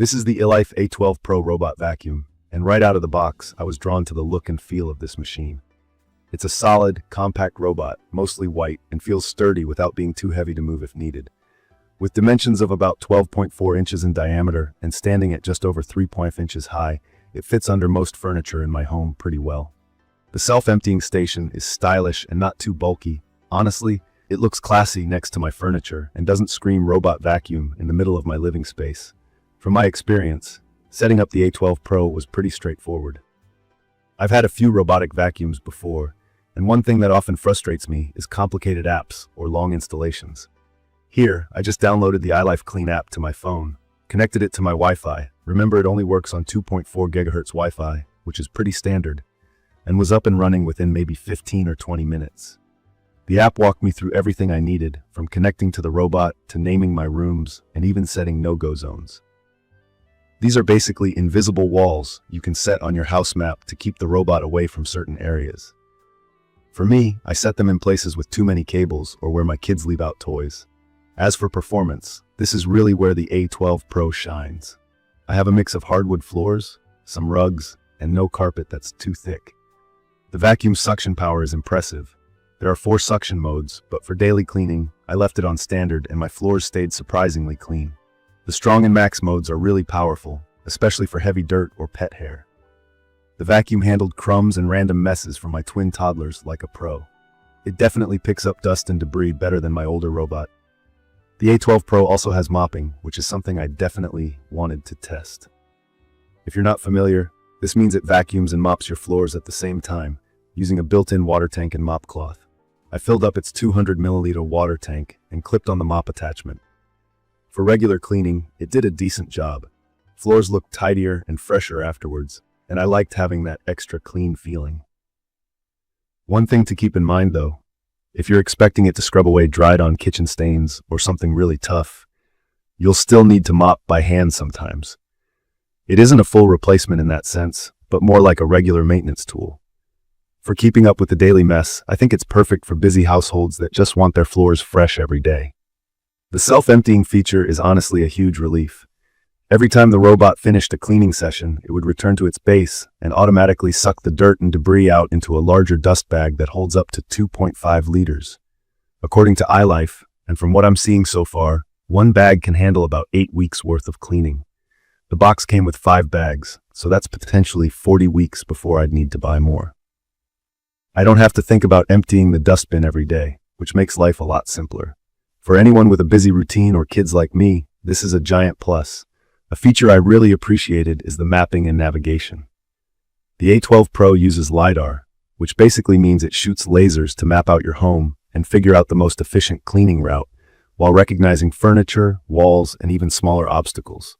This is the ILIFE A12 Pro robot vacuum, and right out of the box, I was drawn to the look and feel of this machine. It's a solid, compact robot, mostly white, and feels sturdy without being too heavy to move if needed. With dimensions of about 12.4 inches in diameter and standing at just over 3.5 inches high, it fits under most furniture in my home pretty well. The self-emptying station is stylish and not too bulky. Honestly, it looks classy next to my furniture and doesn't scream robot vacuum in the middle of my living space. From my experience, setting up the A12 Pro was pretty straightforward. I've had a few robotic vacuums before, and one thing that often frustrates me is complicated apps or long installations. Here, I just downloaded the ILIFEClean app to my phone, connected it to my Wi-Fi. Remember, it only works on 2.4 GHz Wi-Fi, which is pretty standard, and was up and running within maybe 15 or 20 minutes. The app walked me through everything I needed, from connecting to the robot to naming my rooms and even setting no-go zones. These are basically invisible walls you can set on your house map to keep the robot away from certain areas. For me, I set them in places with too many cables or where my kids leave out toys. As for performance, this is really where the A12 Pro shines. I have a mix of hardwood floors, some rugs, and no carpet that's too thick. The vacuum suction power is impressive. There are 4 suction modes, but for daily cleaning, I left it on standard and my floors stayed surprisingly clean. The strong and max modes are really powerful, especially for heavy dirt or pet hair. The vacuum handled crumbs and random messes from my twin toddlers like a pro. It definitely picks up dust and debris better than my older robot. The A12 Pro also has mopping, which is something I definitely wanted to test. If you're not familiar, this means it vacuums and mops your floors at the same time, using a built-in water tank and mop cloth. I filled up its 200 milliliter water tank and clipped on the mop attachment. For regular cleaning, it did a decent job. Floors looked tidier and fresher afterwards, and I liked having that extra clean feeling. One thing to keep in mind though, if you're expecting it to scrub away dried-on kitchen stains or something really tough, you'll still need to mop by hand sometimes. It isn't a full replacement in that sense, but more like a regular maintenance tool. For keeping up with the daily mess, I think it's perfect for busy households that just want their floors fresh every day. The self-emptying feature is honestly a huge relief. Every time the robot finished a cleaning session, it would return to its base and automatically suck the dirt and debris out into a larger dust bag that holds up to 2.5 liters. According to iLife, and from what I'm seeing so far, one bag can handle about 8 weeks worth of cleaning. The box came with 5 bags, so that's potentially 40 weeks before I'd need to buy more. I don't have to think about emptying the dustbin every day, which makes life a lot simpler. For anyone with a busy routine or kids like me, this is a giant plus. A feature I really appreciated is the mapping and navigation. The A12 Pro uses LiDAR, which basically means it shoots lasers to map out your home and figure out the most efficient cleaning route, while recognizing furniture, walls, and even smaller obstacles.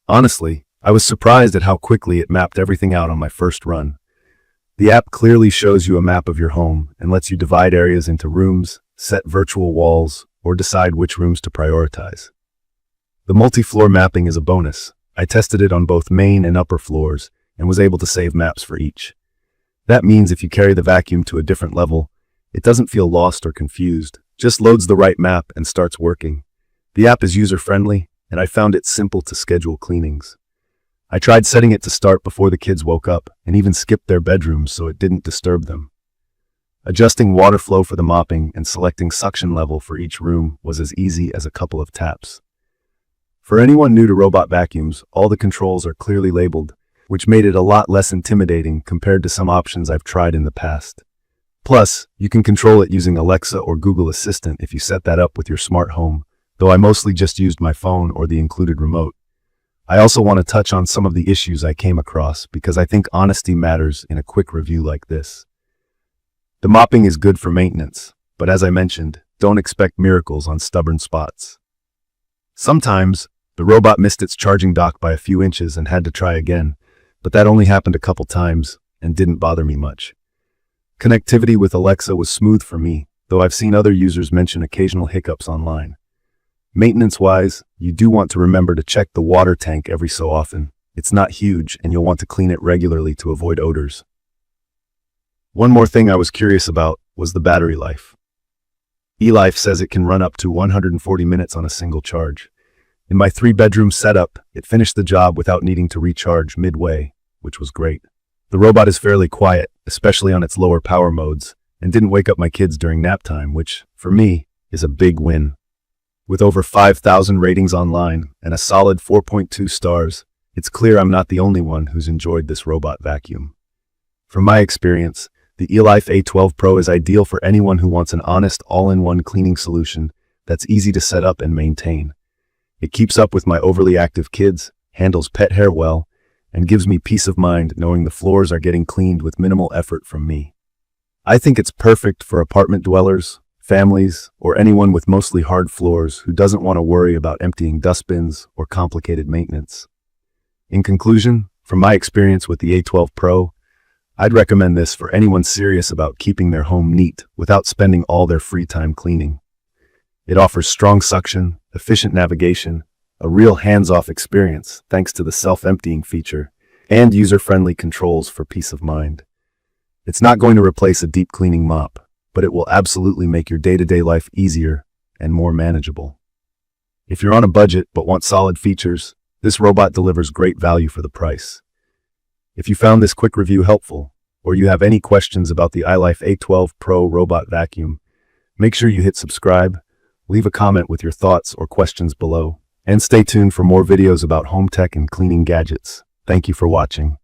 Honestly, I was surprised at how quickly it mapped everything out on my first run. The app clearly shows you a map of your home and lets you divide areas into rooms, set virtual walls, or decide which rooms to prioritize. The multi-floor mapping is a bonus. I tested it on both main and upper floors and was able to save maps for each. That means if you carry the vacuum to a different level, it doesn't feel lost or confused, just loads the right map and starts working. The app is user-friendly, and I found it simple to schedule cleanings. I tried setting it to start before the kids woke up and even skipped their bedrooms so it didn't disturb them. Adjusting water flow for the mopping and selecting suction level for each room was as easy as a couple of taps. For anyone new to robot vacuums, all the controls are clearly labeled, which made it a lot less intimidating compared to some options I've tried in the past. Plus, you can control it using Alexa or Google Assistant if you set that up with your smart home, though I mostly just used my phone or the included remote. I also want to touch on some of the issues I came across because I think honesty matters in a quick review like this. The mopping is good for maintenance, but as I mentioned, don't expect miracles on stubborn spots. Sometimes, the robot missed its charging dock by a few inches and had to try again, but that only happened a couple times and didn't bother me much. Connectivity with Alexa was smooth for me, though I've seen other users mention occasional hiccups online. Maintenance-wise, you do want to remember to check the water tank every so often. It's not huge and you'll want to clean it regularly to avoid odors. One more thing I was curious about was the battery life. ILIFE says it can run up to 140 minutes on a single charge. In my 3-bedroom setup, it finished the job without needing to recharge midway, which was great. The robot is fairly quiet, especially on its lower power modes, and didn't wake up my kids during nap time, which, for me, is a big win. With over 5,000 ratings online and a solid 4.2 stars, it's clear I'm not the only one who's enjoyed this robot vacuum. From my experience, the ILIFE A12 Pro is ideal for anyone who wants an honest, all-in-one cleaning solution that's easy to set up and maintain. It keeps up with my overly active kids, handles pet hair well, and gives me peace of mind knowing the floors are getting cleaned with minimal effort from me. I think it's perfect for apartment dwellers, families, or anyone with mostly hard floors who doesn't want to worry about emptying dustbins or complicated maintenance. In conclusion, from my experience with the A12 Pro, I'd recommend this for anyone serious about keeping their home neat without spending all their free time cleaning. It offers strong suction, efficient navigation, a real hands-off experience thanks to the self-emptying feature, and user-friendly controls for peace of mind. It's not going to replace a deep cleaning mop, but it will absolutely make your day-to-day life easier and more manageable. If you're on a budget but want solid features, this robot delivers great value for the price. If you found this quick review helpful, or you have any questions about the ILIFE A12 Pro robot vacuum, make sure you hit subscribe, leave a comment with your thoughts or questions below, and stay tuned for more videos about home tech and cleaning gadgets. Thank you for watching.